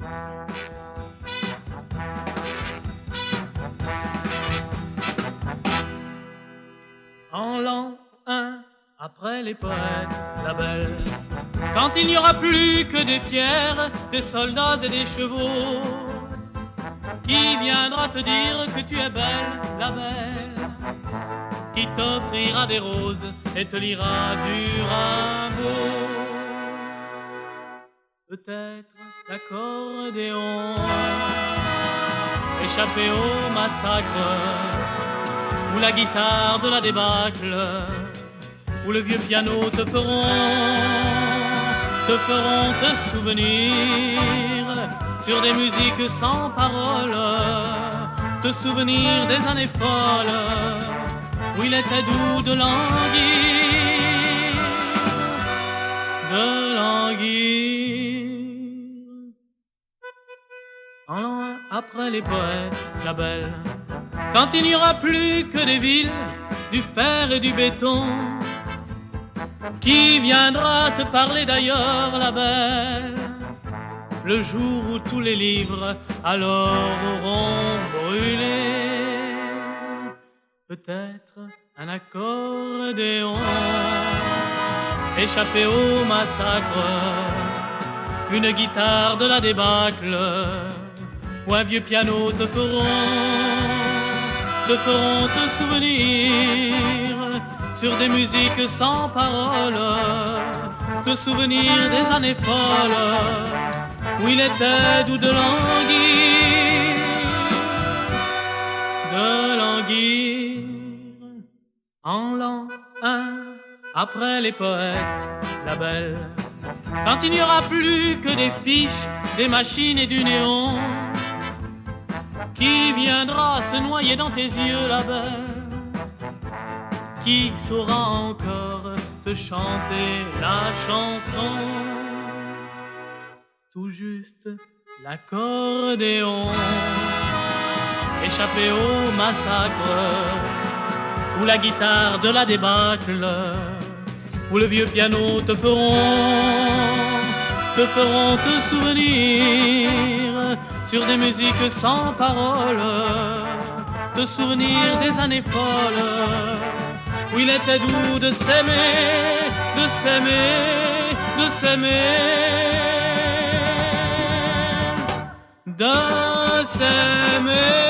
En l'an 1, après les poètes, la belle, quand il n'y aura plus que des pierres, des soldats et des chevaux, qui viendra te dire que tu es belle, la belle, qui t'offrira des roses et te lira du Rimbaud. Peut-être l'accordéon, échappé au massacre, ou la guitare de la débâcle, ou le vieux piano te feront te souvenir sur des musiques sans paroles, te souvenir des années folles où il était doux de languir, de languir. En l'an 1, après les poètes, la belle, quand il n'y aura plus que des villes, du fer et du béton, qui viendra te parler d'ailleurs, la belle, le jour où tous les livres alors auront brûlé. Peut-être un accordéon échappé au massacre, une guitare de la débâcle, ou un vieux piano te feront te souvenir sur des musiques sans paroles, te souvenir des années folles où il était doux de languir, de languir. En l'an 1, après les poètes, la belle, quand il n'y aura plus que des fiches, des machines et du néon, qui viendra se noyer dans tes yeux, la belle, qui saura encore te chanter la chanson, tout juste l'accordéon échappé au massacre, ou la guitare de la débâcle, ou le vieux piano te feront te souvenir sur des musiques sans paroles, te souvenir des années folles où il était doux de s'aimer, de s'aimer, de s'aimer, de s'aimer.